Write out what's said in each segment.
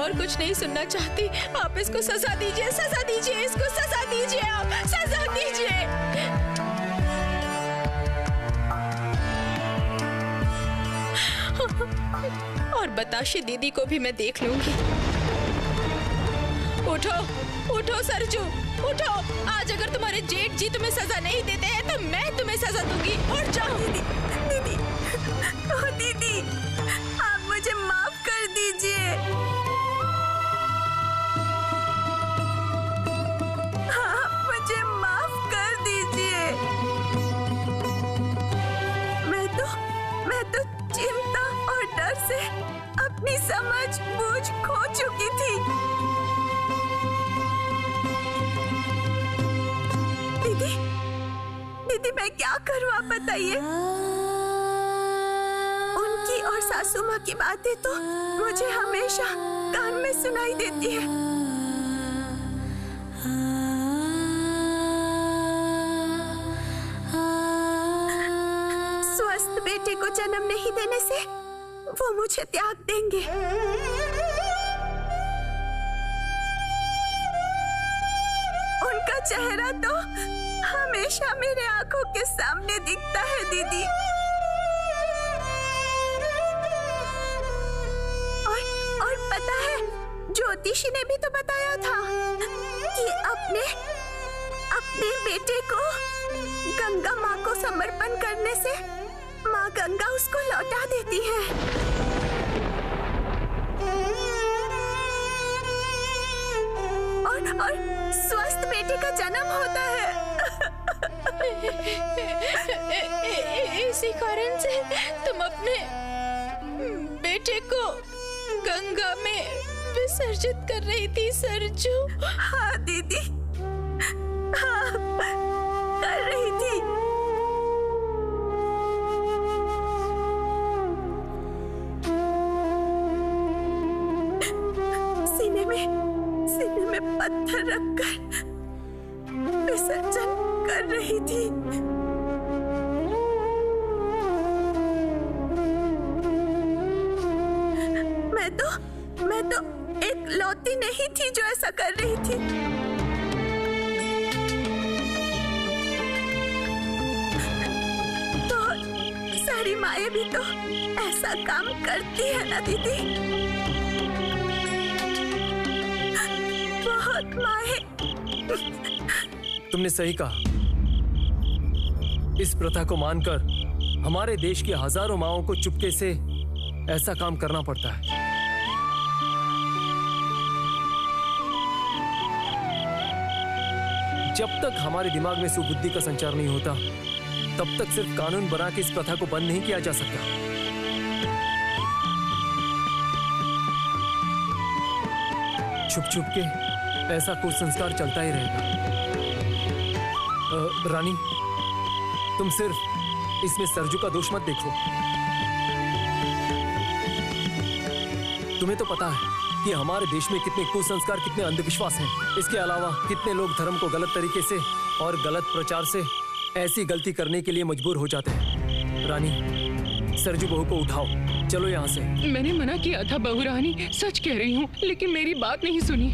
और कुछ नहीं सुनना चाहती। आप इसको सजा दीजिए, सजा दीजिए, इसको सजा दीजिए, आप सजा दीजिए। और बताशी दीदी को भी मैं देख लूंगी। उठो उठो सरजू, उठो। आज अगर तुम्हारे जेठ जी तुम्हें सजा नहीं देते हैं तो मैं तुम्हें सजा दूंगी। उठ जाओ। दीदी, दीदी, ओ दीदी, आप मुझे माफ कर दीजिए। आप मुझे माफ कर दीजिए। मैं तो चिंता और डर से अपनी समझ बूझ खो चुकी थी। दीदी, मैं क्या करूं आप बताइए। उनकी और सासू माँ की बातें तो मुझे हमेशा कान में सुनाई देती है। स्वस्थ बेटे को जन्म नहीं देने से वो मुझे त्याग देंगे। उनका चेहरा तो हमेशा मेरे आंखों के सामने दिखता है दीदी। और पता है, ज्योतिषी ने भी तो बताया था कि अपने बेटे को गंगा माँ को समर्पण करने से माँ गंगा उसको लौटा देती है। और स्वस्थ बेटे का जन्म होता है। इसी कारण से तुम अपने बेटे को गंगा में विसर्जित कर रही थी सरजू। हाँ दीदी, हाँ कर रही थी। सीने में पत्थर रखकर विसर्जन कर रही थी। मैं तो एक लौती नहीं थी जो ऐसा कर रही थी। तो सारी माएं भी तो ऐसा काम करती है ना दीदी। बहुत माएं। तुमने सही कहा। इस प्रथा को मानकर हमारे देश की हजारों माओं को चुपके से ऐसा काम करना पड़ता है। जब तक हमारे दिमाग में सुबुद्धि का संचार नहीं होता, तब तक सिर्फ कानून बना के इस प्रथा को बंद नहीं किया जा सकता। छुप छुप के ऐसा कुछ संस्कार चलता ही रहेगा। रानी, तुम सिर्फ इसमें सरजू का दोष मत देखो। तुम्हें तो पता है कि हमारे देश में कितने कुसंस्कार, कितने अंधविश्वास हैं। इसके अलावा कितने लोग धर्म को गलत तरीके से और गलत प्रचार से ऐसी गलती करने के लिए मजबूर हो जाते हैं। रानी, सरजू बहू को उठाओ, चलो यहाँ से। मैंने मना किया था बहू रानी, सच कह रही हूँ, लेकिन मेरी बात नहीं सुनी।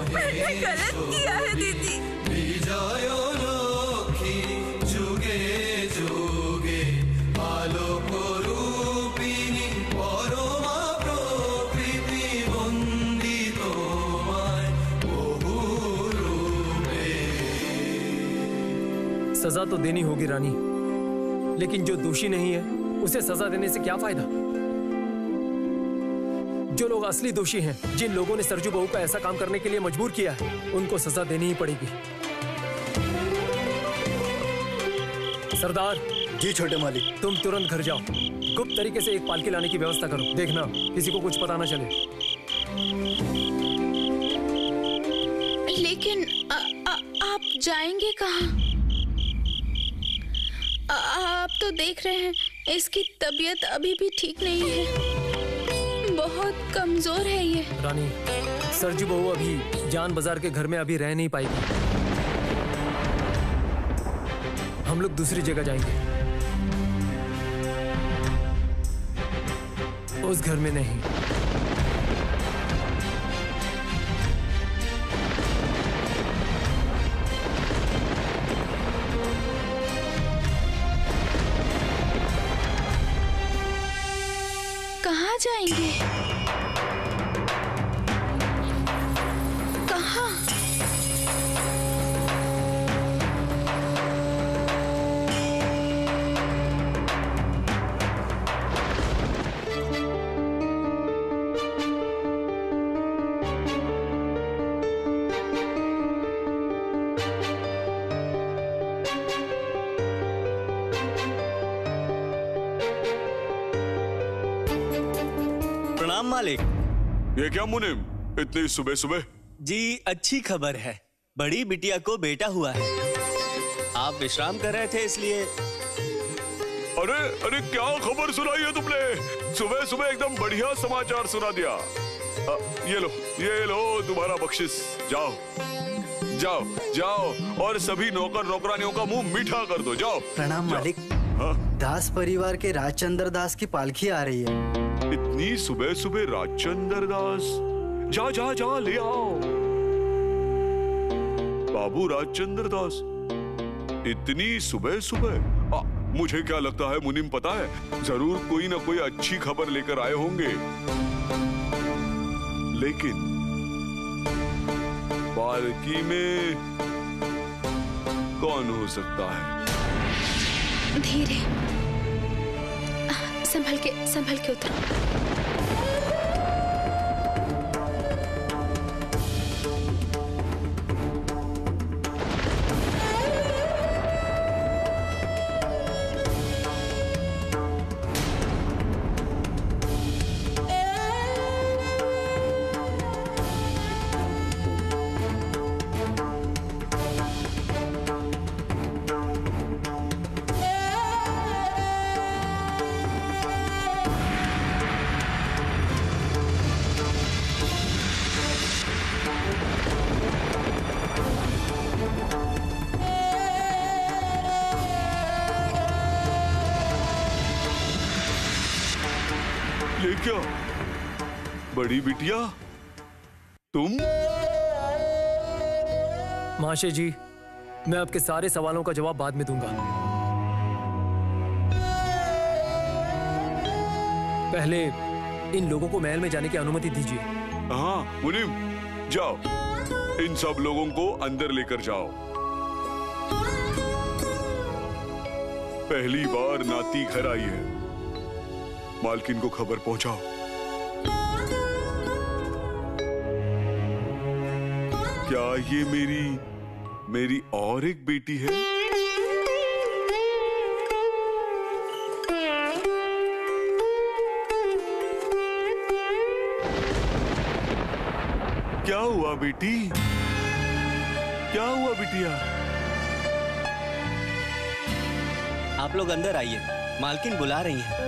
मैंने गलत किया है दीदी। सजा तो देनी होगी रानी, लेकिन जो दोषी नहीं है उसे सजा देने से क्या फायदा। जो लोग असली दोषी हैं, जिन लोगों ने सरजू बहू का ऐसा काम करने के लिए मजबूर किया है, उनको सजा देनी ही पड़ेगी। सरदार जी छोटे मालिक। तुम तुरंत घर जाओ, गुप्त तरीके से एक पालकी लाने की व्यवस्था करो। देखना किसी को कुछ पता ना चले। लेकिन आप जाएंगे कहाँ? आप तो देख रहे हैं इसकी तबीयत अभी भी ठीक नहीं है, बहुत कमजोर है ये। रानी, सरजू बहू अभी जान बाजार के घर में अभी रह नहीं पाएगी। हम लोग दूसरी जगह जाएंगे, उस घर में नहीं। कहाँ जाएंगे? कहाँ? प्रणाम मालिक। ये क्या मुनीम, इतनी सुबह सुबह? जी अच्छी खबर है, बड़ी बिटिया को बेटा हुआ है। आप विश्राम कर रहे थे इसलिए। अरे अरे क्या खबर सुनाई है तुमने? सुबह सुबह एकदम बढ़िया समाचार सुना दिया। ये लो तुम्हारा बख्शिश। जाओ जाओ जाओ और सभी नौकर नौकरानियों का मुंह मीठा कर दो। जाओ। प्रणाम मालिक। हाँ? दास परिवार के राजचंद्र दास की पालकी आ रही है। इतनी सुबह सुबह राजचंद्र दास? जा जा जा ले आओ। बाबू राजचंद्र दास, इतनी सुबह सुबह? मुझे क्या लगता है मुनीम, पता है, जरूर कोई ना कोई अच्छी खबर लेकर आए होंगे। लेकिन पालकी में कौन हो सकता है? धीरे, संभल के उतरो। ये क्या बड़ी बिटिया, तुम? महाशय जी, मैं आपके सारे सवालों का जवाब बाद में दूंगा। पहले इन लोगों को महल में जाने की अनुमति दीजिए। हाँ मुनीम, जाओ, इन सब लोगों को अंदर लेकर जाओ। पहली बार नाती घर आई है, मालकिन को खबर पहुंचाओ। क्या ये मेरी और एक बेटी है? क्या हुआ बेटी? क्या हुआ बिटिया? आप लोग अंदर आइए, मालकिन बुला रही हैं।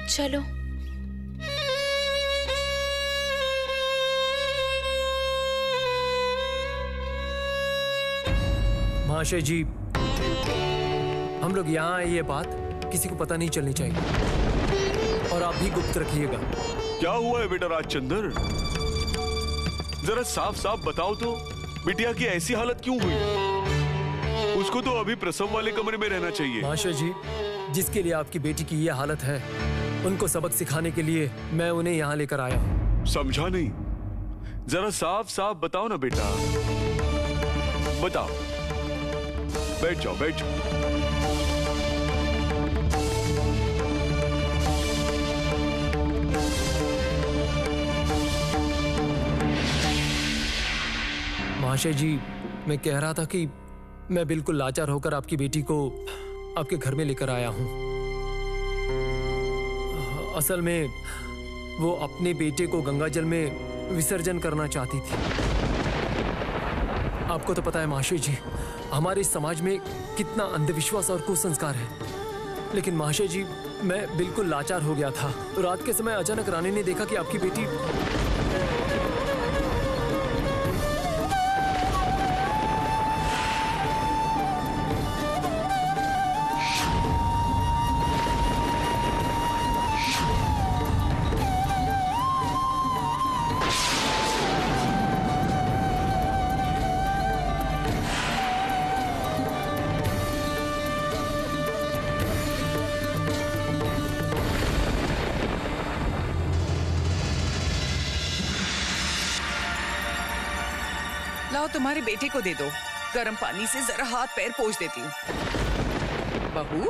चलो। महाशय जी, हम लोग यहाँ आए, ये बात किसी को पता नहीं चलनी चाहिए और आप भी गुप्त रखिएगा। क्या हुआ है बेटा राजचंद्र? जरा साफ साफ बताओ तो, बिटिया की ऐसी हालत क्यों हुई? उसको तो अभी प्रसव वाले कमरे में रहना चाहिए। महाशय जी, जिसके लिए आपकी बेटी की ये हालत है, उनको सबक सिखाने के लिए मैं उन्हें यहाँ लेकर आया हूँ। समझा नहीं, जरा साफ साफ बताओ ना बेटा, बताओ। बैठ जाओ, बैठ जाओ। महाशय जी, मैं कह रहा था कि मैं बिल्कुल लाचार होकर आपकी बेटी को आपके घर में लेकर आया हूँ। असल में वो अपने बेटे को गंगा जल में विसर्जन करना चाहती थी। आपको तो पता है महाशय जी, हमारे समाज में कितना अंधविश्वास और कुसंस्कार है। लेकिन महाशय जी, मैं बिल्कुल लाचार हो गया था। रात के समय अचानक रानी ने देखा कि आपकी बेटी लाओ तुम्हारे बेटे को दे दो, गर्म पानी से जरा हाथ पैर पोंछ देती हूँ। बहू,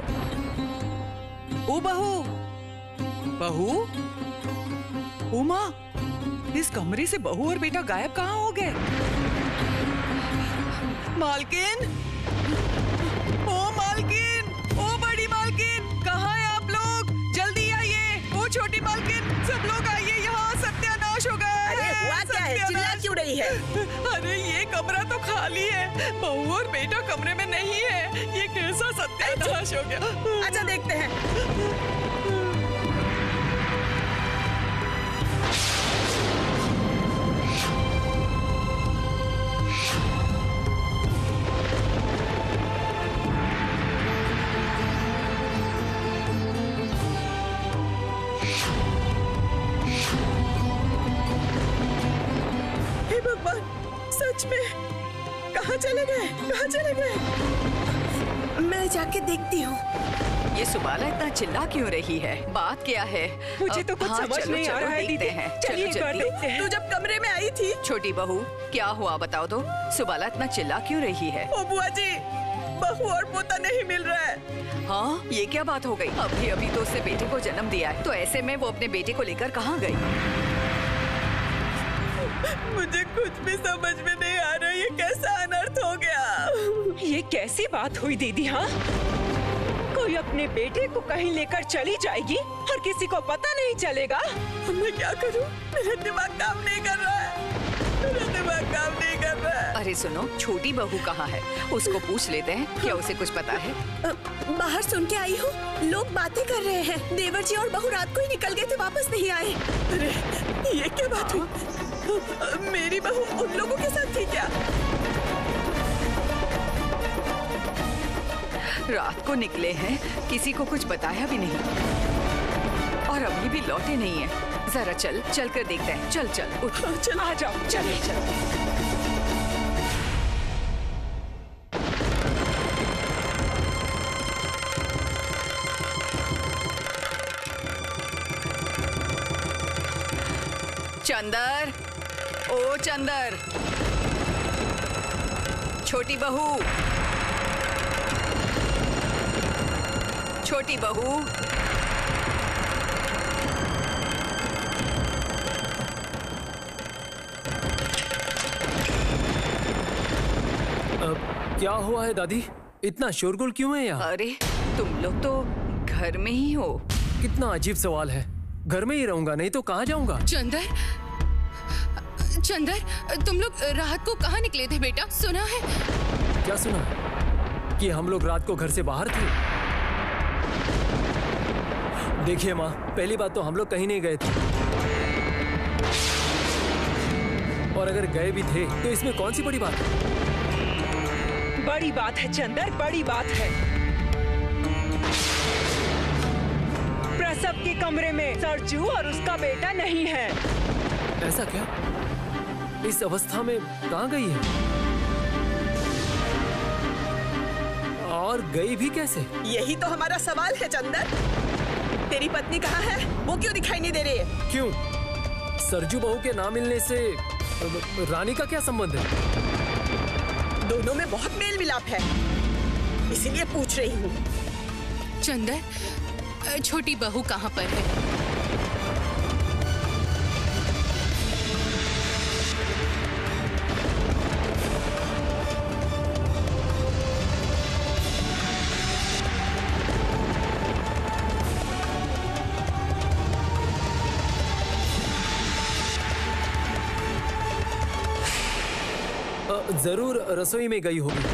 ओ बहू, बहू, ओ माँ, इस कमरे से बहू और बेटा गायब कहाँ हो गए? मालकिन, ओ मालकिन, ओ बड़ी मालकिन, कहाँ हैं आप लोग? जल्दी आइए, ओ छोटी मालकिन, सब लोग आइए यहाँ, सत्यानाश हो गया है। अरे हुआ क्या है? चिल्ला क्यों रही है? अरे ये कमरा तो खाली है, बहू और बेटा कमरे में नहीं है। ये कैसा सत्यानाश हो गया? अच्छा देखते हैं। हे भगवान, सच में कहाँ चले गए? कहाँ चले गए? मैं जाके देखती हूँ। ये सुबाला इतना चिल्ला क्यों रही है? बात क्या है? मुझे तो कुछ समझ नहीं आ रहा है दीदी। चलिए एक बार देखते हैं। तू जब कमरे में आई थी। छोटी बहू, क्या हुआ बताओ तो? सुबाला इतना चिल्ला क्यों रही है? ओ बुआ जी, बहू और पोता नहीं मिल रहा है। हाँ, ये क्या बात हो गई? अभी अभी तो उसने बेटे को जन्म दिया है, तो ऐसे में वो अपने बेटे को लेकर कहाँ गई? मुझे कुछ भी समझ में नहीं आ रहा, ये कैसा अनर्थ हो गया? ये कैसी बात हुई दीदी? हाँ, कोई अपने बेटे को कहीं लेकर चली जाएगी और किसी को पता नहीं चलेगा। मैं क्या करूं? मेरा दिमाग काम नहीं कर रहा है, मेरा दिमाग काम नहीं कर रहा है। अरे सुनो, छोटी बहू कहाँ है? उसको पूछ लेते हैं, क्या उसे कुछ पता है? बाहर सुन के आई हूँ, लोग बातें कर रहे हैं। देवर जी और बहू रात को ही निकल गए थे, वापस नहीं आए। अरे ये क्या बात हुई? मेरी बहू उन लोगों के साथ थी क्या? रात को निकले हैं, किसी को कुछ बताया भी नहीं और अभी भी लौटे नहीं है। जरा चल कर देखते हैं। चल चल उठ, चल आ जाओ, चलिए चल। चंदर, ओ चंदर, छोटी बहू, छोटी बहू, क्या हुआ है दादी? इतना शोरगुल क्यों है यहाँ? अरे तुम लोग तो घर में ही हो। कितना अजीब सवाल है। घर में ही रहूंगा, नहीं तो कहाँ जाऊंगा? चंदर, चंदर, तुम लोग रात को कहाँ निकले थे बेटा? सुना है? क्या सुना? कि हम लोग रात को घर से बाहर थे। देखिए माँ, पहली बात तो हम लोग कहीं नहीं गए थे, और अगर गए भी थे तो इसमें कौन सी बड़ी बात है? बड़ी बात है चंदर, बड़ी बात है। प्रसव के कमरे में सरजू और उसका बेटा नहीं है। ऐसा क्या? इस अवस्था में कहाँ गई है? और गई भी कैसे? यही तो हमारा सवाल है चंदर। तेरी पत्नी कहाँ है? वो क्यों दिखाई नहीं दे रही है? क्यों? सरजू बहू के ना मिलने से रानी का क्या संबंध है? दोनों में बहुत मेल मिलाप है, इसीलिए पूछ रही हूँ। चंदर, छोटी बहू कहाँ पर है? जरूर रसोई में गई होगी।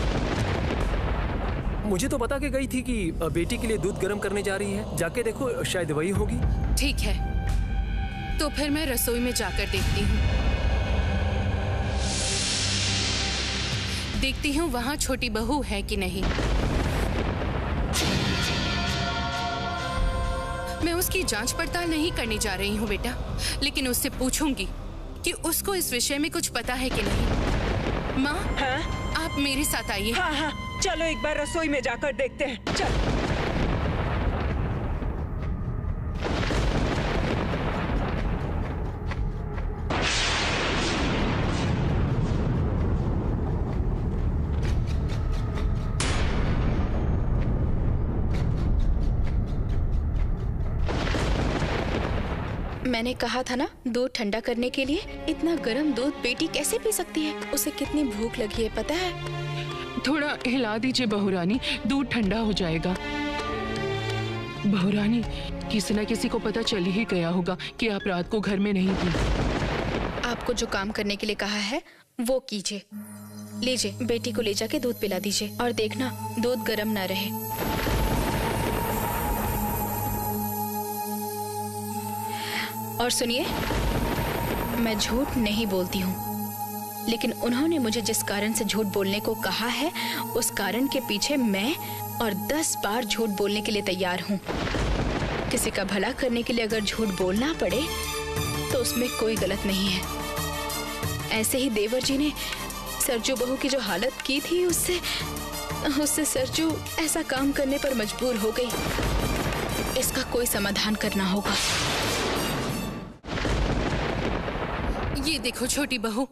मुझे तो बता के गई थी कि बेटी के लिए दूध गर्म करने जा रही है। जाके देखो, शायद वही होगी। ठीक है, तो फिर मैं रसोई में जाकर देखती हूँ। देखती हूँ वहाँ छोटी बहू है कि नहीं। मैं उसकी जांच पड़ताल नहीं करने जा रही हूँ बेटा, लेकिन उससे पूछूंगी कि उसको इस विषय में कुछ पता है कि नहीं। माँ, हाँ? आप मेरे साथ आइए। हाँ हाँ, चलो एक बार रसोई में जाकर देखते हैं। चल। मैंने कहा था ना, दूध ठंडा करने के लिए। इतना गर्म दूध बेटी कैसे पी सकती है? उसे कितनी भूख लगी है पता है? थोड़ा हिला दीजिए बहुरानी, दूध ठंडा हो जाएगा। बहुरानी, किसी न किसी को पता चल ही गया होगा कि आप रात को घर में नहीं थी। आपको जो काम करने के लिए कहा है वो कीजिए। लीजिए, बेटी को ले जाके दूध पिला दीजिए और देखना दूध गर्म ना रहे। और सुनिए, मैं झूठ नहीं बोलती हूँ, लेकिन उन्होंने मुझे जिस कारण से झूठ बोलने को कहा है, उस कारण के पीछे मैं और 10 बार झूठ बोलने के लिए तैयार हूँ। किसी का भला करने के लिए अगर झूठ बोलना पड़े तो उसमें कोई गलत नहीं है। ऐसे ही देवर जी ने सरजू बहू की जो हालत की थी, उससे सरजू ऐसा काम करने पर मजबूर हो गई। इसका कोई समाधान करना होगा। ये देखो छोटी बहू,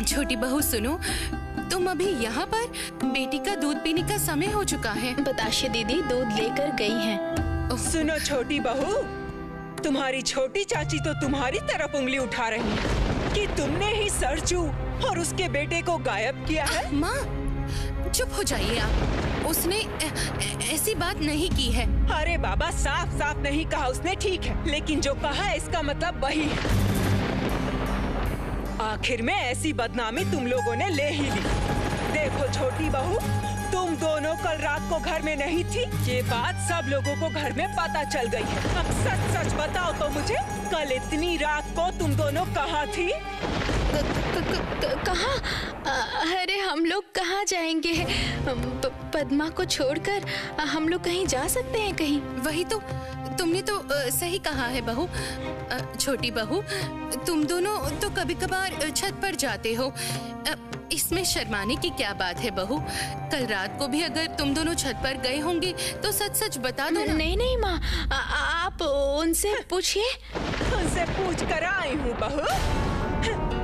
छोटी बहू सुनो, तुम अभी यहाँ पर? बेटी का दूध पीने का समय हो चुका है। बताशे दीदी दूध लेकर गई हैं। सुनो छोटी बहू, तुम्हारी छोटी चाची तो तुम्हारी तरफ उंगली उठा रही है कि तुमने ही सरजू और उसके बेटे को गायब किया है। माँ चुप हो जाइए आप, उसने ऐसी बात नहीं की है। अरे बाबा, साफ साफ नहीं कहा उसने, ठीक है, लेकिन जो कहा है इसका मतलब वही है। आखिर में ऐसी बदनामी तुम लोगों ने ले ही ली। देखो छोटी बहू, तुम दोनों कल रात को घर में नहीं थी, ये बात सब लोगों को घर में पता चल गई है। अब सच सच बताओ तो मुझे, कल इतनी रात को तुम दोनों कहाँ थी? कहाँ? अरे हम लोग कहाँ जाएंगे? पद्मा को छोड़कर हम लोग कहीं जा सकते हैं कहीं? वही तो, तुमने तो सही कहा है बहू। छोटी बहू, तुम दोनों तो कभी कभार छत पर जाते हो, इसमें शर्माने की क्या बात है बहू? कल रात को भी अगर तुम दोनों छत पर गए होंगे तो सच सच बता दो ना। नहीं नहीं माँ, आप उनसे पूछिए। उनसे पूछ कर आई हूँ बहू।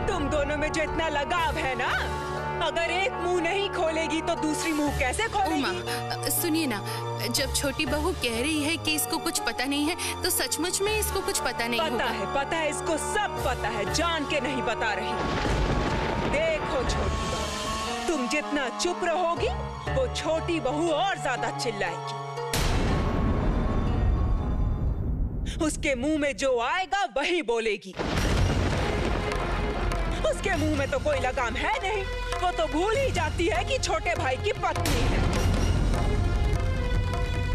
तुम दोनों में जो इतना लगाव है ना, अगर एक मुंह नहीं खोलेगी तो दूसरी मुंह कैसे खोलेगी? माँ सुनिए ना, जब छोटी बहू कह रही है कि इसको कुछ पता नहीं है, तो सचमुच में इसको कुछ पता नहीं होगा। पता है, इसको सब पता है, जान के नहीं बता रही। देखो छोटी बहू, तुम जितना चुप रहोगी वो छोटी बहू और ज्यादा चिल्लाएगी। उसके मुंह में जो आएगा वही बोलेगी। उसके मुंह में तो कोई लगाम है नहीं, वो तो भूल ही जाती है कि छोटे भाई की पत्नी है।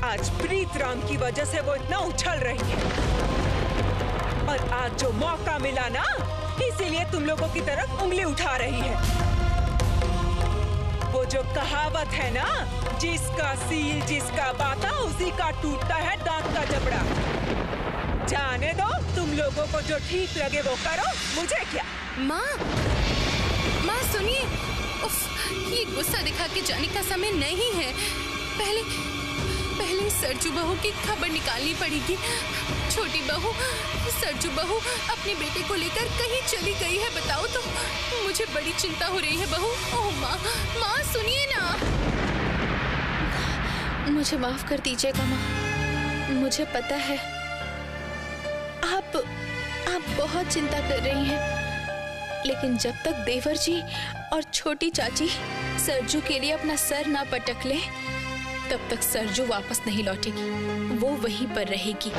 आज प्रीत राम की वजह से वो इतना उछल रही है, और आज जो मौका मिला ना, इसीलिए तुम लोगों की तरफ उंगली उठा रही है। वो जो कहावत है ना, जिसका सील जिसका बाता उसी का टूटता है दांत का जबड़ा। जाने दो, तुम लोगों को जो ठीक लगे वो करो, मुझे क्या। माँ सुनिए, ये गुस्सा दिखा के जाने का समय नहीं है। पहले सरजू बहू की खबर निकालनी पड़ेगी। छोटी बहू, सरजू बहू अपने बेटे को लेकर कहीं चली गई है, बताओ तो। मुझे बड़ी चिंता हो रही है बहू। ओह माँ सुनिए ना। मुझे माफ कर दीजिएगा माँ, मुझे पता है आप बहुत चिंता कर रही हैं, लेकिन जब तक देवर जी और छोटी चाची सरजू के लिए अपना सर ना पटक ले, तब तक सरजू वापस नहीं लौटेगी, वो वहीं पर रहेगी।